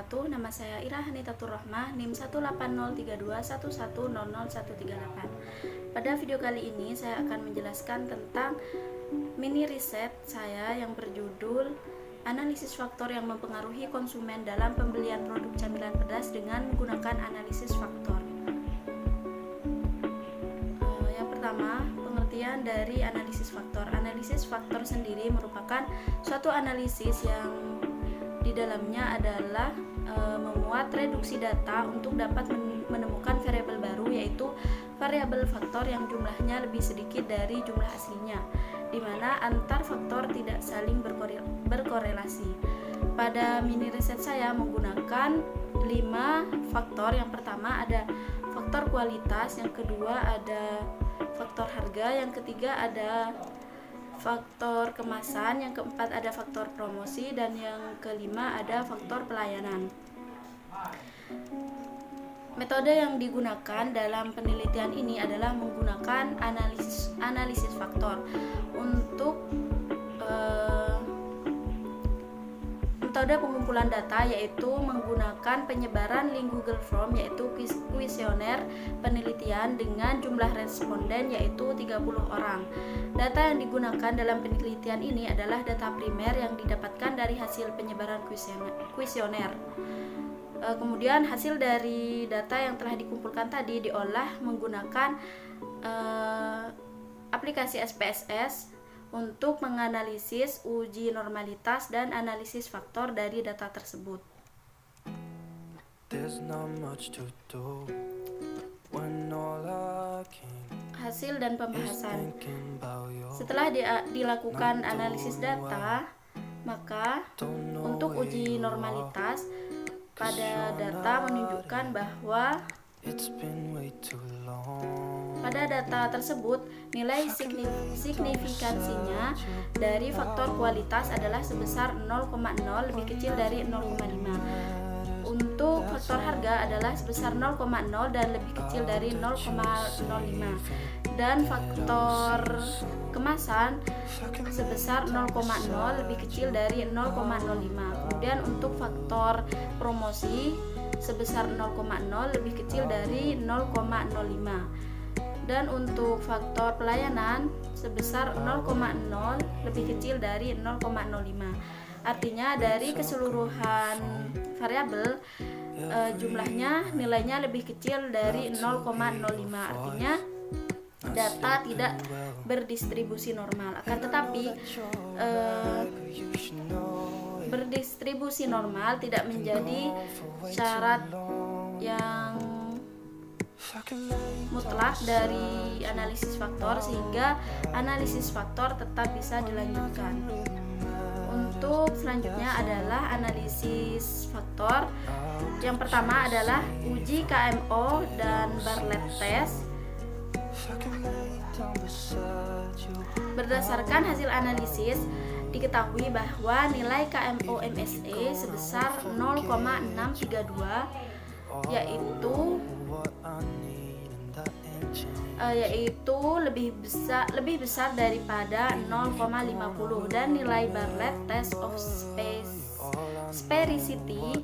wabarakatuh. Nama saya Ira Hanitatur Rahmah, NIM 1803211000138. Pada video kali ini saya akan menjelaskan tentang mini riset saya yang berjudul Analisis faktor yang mempengaruhi konsumen dalam pembelian produk camilan pedas dengan menggunakan analisis faktor. Yang pertama, pengertian dari analisis faktor. Analisis faktor sendiri merupakan suatu analisis yang di dalamnya adalah memuat reduksi data untuk dapat menemukan variabel baru, yaitu variabel faktor yang jumlahnya lebih sedikit dari jumlah aslinya, di mana antar faktor tidak saling berkorelasi. Pada mini riset saya menggunakan 5 faktor. Yang pertama ada faktor kualitas, yang kedua ada faktor harga, yang ketiga ada faktor kemasan, yang keempat ada faktor promosi, dan yang kelima ada faktor pelayanan. Metode yang digunakan dalam penelitian ini adalah menggunakan analisis faktor. Untuk metode pengumpulan data yaitu menggunakan penyebaran link Google Form, yaitu kuesioner penelitian dengan jumlah responden yaitu 30 orang. Data yang digunakan dalam penelitian ini adalah data primer yang didapatkan dari hasil penyebaran kuesioner. Kemudian hasil dari data yang telah dikumpulkan tadi diolah menggunakan aplikasi SPSS untuk menganalisis uji normalitas dan analisis faktor dari data tersebut. Hasil dan pembahasan. Setelah dilakukan analisis data, maka untuk uji normalitas pada data menunjukkan bahwa pada data tersebut nilai signifikansinya dari faktor kualitas adalah sebesar 0,0 lebih kecil dari 0,5. Untuk faktor harga adalah sebesar 0,0 dan lebih kecil dari 0,05. Dan faktor kemasan sebesar 0,0 lebih kecil dari 0,05. Kemudian untuk faktor promosi sebesar 0,0 lebih kecil dari 0,05. Dan untuk faktor pelayanan sebesar 0,0 lebih kecil dari 0,05. Artinya dari keseluruhan variabel jumlahnya nilainya lebih kecil dari 0,05. Artinya data tidak berdistribusi normal. Akan tetapi berdistribusi normal tidak menjadi syarat yang mutlak dari analisis faktor, sehingga analisis faktor tetap bisa dilanjutkan. Untuk selanjutnya adalah analisis faktor. Yang pertama adalah uji KMO dan Bartlett test. Berdasarkan hasil analisis, diketahui bahwa nilai KMO MSE sebesar 0,632 yaitu lebih besar daripada 0,50, dan nilai Bartlett test of sphericity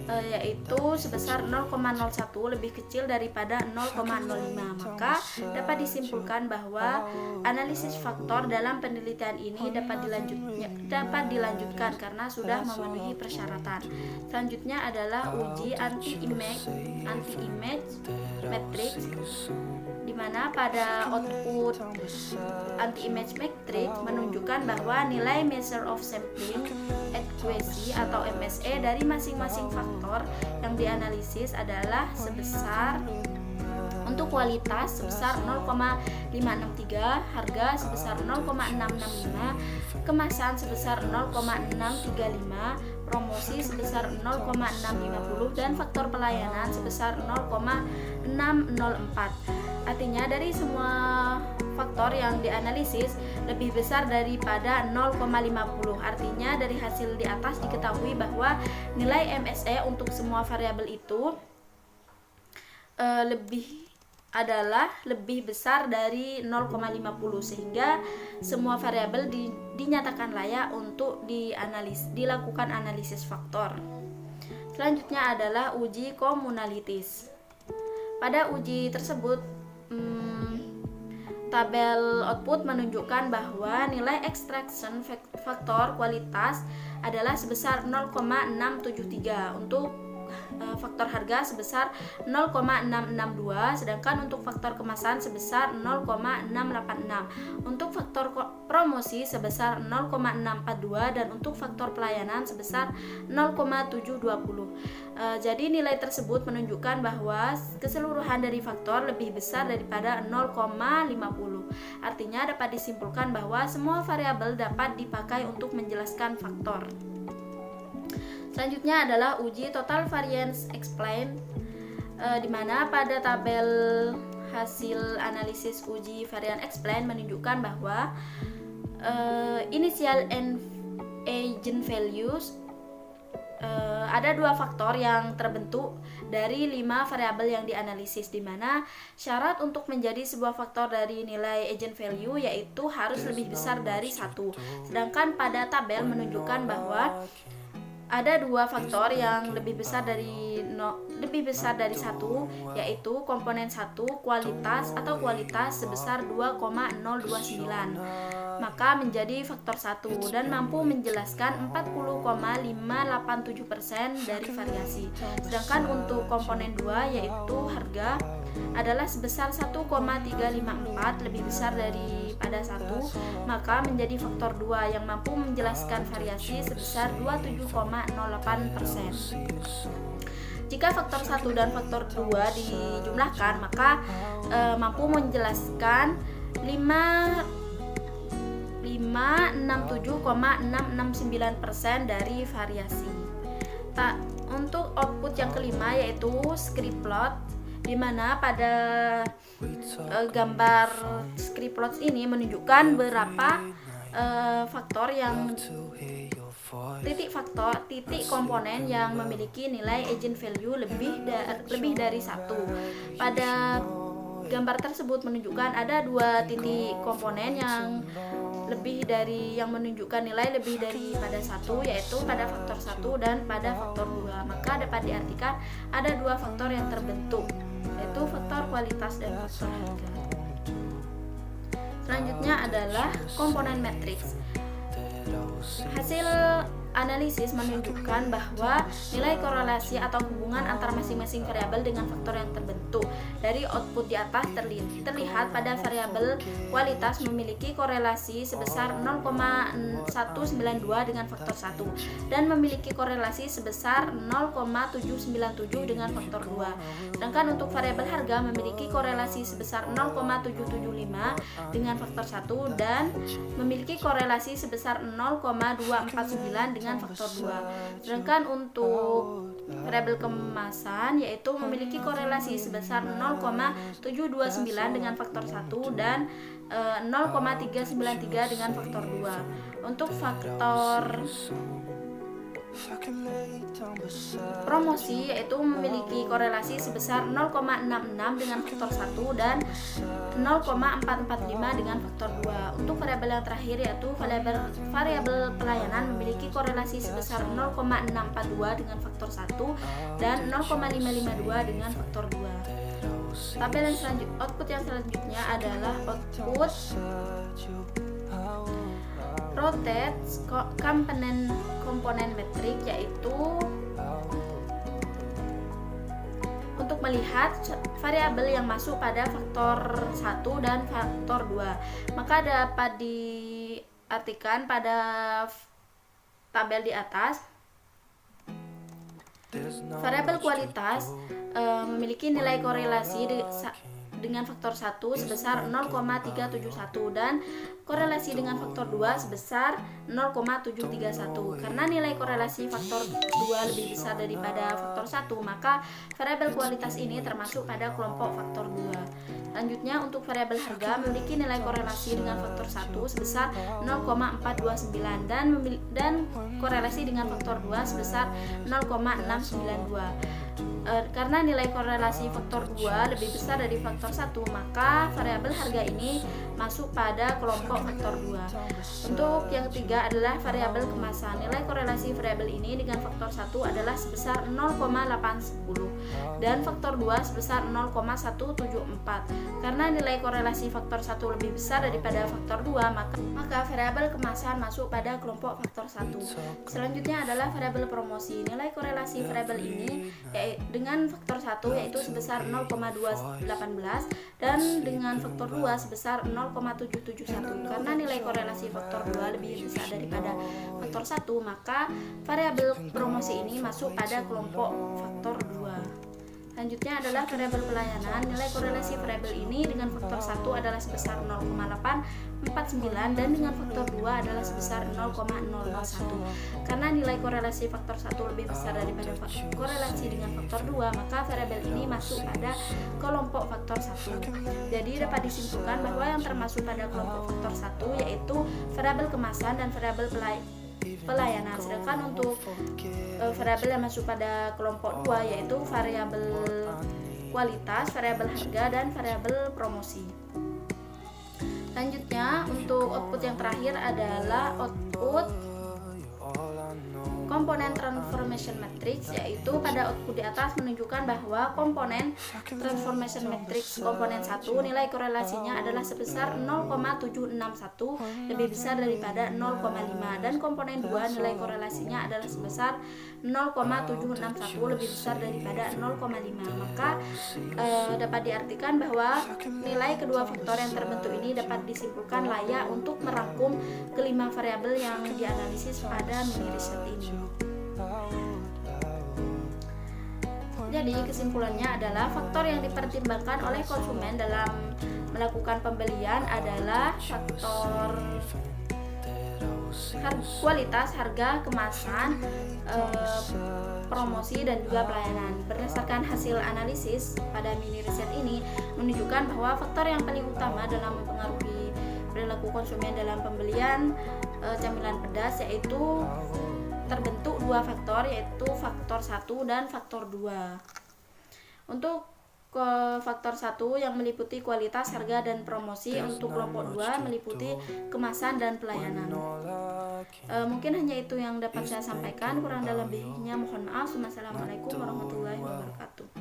yaitu sebesar 0,01 lebih kecil daripada 0,05. Maka dapat disimpulkan bahwa analisis faktor dalam penelitian ini dapat dilanjutkan karena sudah memenuhi persyaratan. Selanjutnya adalah uji anti-image matrix, di mana pada output anti-image matrix menunjukkan bahwa nilai measure of sampling accuracy atau MSE dari masing-masing faktor yang dianalisis adalah sebesar, untuk kualitas sebesar 0,563, harga sebesar 0,665, kemasan sebesar 0,635, promosi sebesar 0,650, dan faktor pelayanan sebesar 0,604. Artinya dari semua faktor yang dianalisis lebih besar daripada 0,50. Artinya dari hasil di atas diketahui bahwa nilai MSE untuk semua variabel itu lebih besar dari 0,50, sehingga semua variabel dinyatakan layak untuk dilakukan analisis faktor. Selanjutnya adalah uji komunalitas. Pada uji tersebut, tabel output menunjukkan bahwa nilai extraction faktor kualitas adalah sebesar 0,673, untuk faktor harga sebesar 0,662, sedangkan untuk faktor kemasan sebesar 0,686, untuk faktor promosi sebesar 0,642, dan untuk faktor pelayanan sebesar 0,720. Jadi nilai tersebut menunjukkan bahwa keseluruhan dari faktor lebih besar daripada 0,50. Artinya dapat disimpulkan bahwa semua variabel dapat dipakai untuk menjelaskan faktor. Selanjutnya adalah uji total variance explain, di mana pada tabel hasil analisis uji variance explain menunjukkan bahwa initial and agent values, ada dua faktor yang terbentuk dari 5 variabel yang dianalisis, di mana syarat untuk menjadi sebuah faktor dari nilai agent value yaitu harus lebih besar dari 1. Sedangkan pada tabel menunjukkan bahwa ada dua faktor yang lebih besar dari 1, yaitu komponen 1 kualitas atau kualitas sebesar 2,029, maka menjadi faktor 1 dan mampu menjelaskan 40,587% dari variasi. Sedangkan untuk komponen 2 yaitu harga adalah sebesar 1,354, lebih besar daripada 1, maka menjadi faktor 2 yang mampu menjelaskan variasi sebesar 27,08%. Jika faktor 1 dan faktor 2 dijumlahkan, maka mampu menjelaskan 567,669% dari variasi. Untuk output yang kelima yaitu script plot, di mana pada gambar script plot ini menunjukkan beberapa faktor yang titik komponen yang memiliki nilai agent value lebih dari 1. Pada gambar tersebut menunjukkan ada 2 titik komponen yang menunjukkan nilai lebih daripada 1, yaitu pada faktor 1 dan pada faktor 2. Maka dapat diartikan ada 2 faktor yang terbentuk, yaitu faktor kualitas dan faktor harga. Selanjutnya adalah komponen matriks. Hasil analisis menunjukkan bahwa nilai korelasi atau hubungan antara masing-masing variabel dengan faktor yang terbentuk dari output di atas terlihat pada variabel kualitas memiliki korelasi sebesar 0,192 dengan faktor 1 dan memiliki korelasi sebesar 0,797 dengan faktor 2. Sedangkan untuk variabel harga memiliki korelasi sebesar 0,775 dengan faktor 1 dan memiliki korelasi sebesar 0,249 dengan faktor 2. Sedangkan untuk variabel kemasan yaitu memiliki korelasi sebesar 0,729 dengan faktor 1 dan 0,393 dengan faktor 2. Untuk faktor promosi yaitu memiliki korelasi sebesar 0,66 dengan faktor 1 dan 0,445 dengan faktor 2. Untuk variabel yang terakhir yaitu variabel pelayanan memiliki korelasi sebesar 0,642 dengan faktor 1 dan 0,552 dengan faktor 2. Tabel yang output yang selanjutnya adalah output rotate komponen metrik, yaitu untuk melihat variabel yang masuk pada faktor 1 dan faktor 2. Maka dapat diartikan pada tabel di atas, variabel kualitas memiliki nilai korelasi dengan faktor 1 sebesar 0,371 dan korelasi dengan faktor 2 sebesar 0,731. Karena nilai korelasi faktor 2 lebih besar daripada faktor 1, maka variabel kualitas ini termasuk pada kelompok faktor 2. Selanjutnya untuk variabel harga memiliki nilai korelasi dengan faktor 1 sebesar 0,429 dan korelasi dengan faktor 2 sebesar 0,692. Karena nilai korelasi faktor 2 lebih besar dari faktor 1, maka variabel harga ini masuk pada kelompok faktor 2. Untuk yang ketiga adalah variabel kemasan. Nilai korelasi variabel ini dengan faktor 1 adalah sebesar 0,810 dan faktor 2 sebesar 0,174. Karena nilai korelasi faktor 1 lebih besar daripada faktor 2, maka variabel kemasan masuk pada kelompok faktor 1. Selanjutnya adalah variabel promosi. Nilai korelasi variabel ini dengan faktor 1 yaitu sebesar 0,218 dan dengan faktor 2 sebesar 0,771. Karena nilai korelasi faktor 2 lebih besar daripada faktor 1, maka variabel promosi ini masuk pada kelompok faktor 2. Selanjutnya adalah variabel pelayanan. Nilai korelasi variabel ini dengan faktor 1 adalah sebesar 0,849 dan dengan faktor 2 adalah sebesar 0,001. Karena nilai korelasi faktor 1 lebih besar daripada korelasi dengan faktor 2, maka variabel ini masuk pada kelompok faktor 1. Jadi dapat disimpulkan bahwa yang termasuk pada kelompok faktor 1 yaitu variabel kemasan dan variabel pelayanan. Sedangkan untuk variabel yang masuk pada kelompok 2 yaitu variabel kualitas, variabel harga, dan variabel promosi. Selanjutnya untuk output yang terakhir adalah output komponen transformation matrix, yaitu pada output di atas menunjukkan bahwa komponen transformation matrix komponen 1 nilai korelasinya adalah sebesar 0,761 lebih besar daripada 0,5 dan komponen 2 nilai korelasinya adalah sebesar 0,761 lebih besar daripada 0,5. Maka dapat diartikan bahwa nilai kedua faktor yang terbentuk ini dapat disimpulkan layak untuk merangkum kelima variabel yang dianalisis pada mini riset ini. Jadi kesimpulannya adalah faktor yang dipertimbangkan oleh konsumen dalam melakukan pembelian adalah faktor kualitas, harga, kemasan, promosi, dan juga pelayanan. Berdasarkan hasil analisis pada mini riset ini menunjukkan bahwa faktor yang paling utama dalam mempengaruhi perilaku konsumen dalam pembelian camilan pedas yaitu terbentuk dua faktor, yaitu faktor 1 dan faktor 2. Untuk faktor 1 yang meliputi kualitas, harga, dan promosi, untuk kelompok 2 meliputi kemasan dan pelayanan. Mungkin hanya itu yang dapat saya sampaikan, kurang dan lebihnya mohon maaf. Wassalamualaikum warahmatullahi wabarakatuh.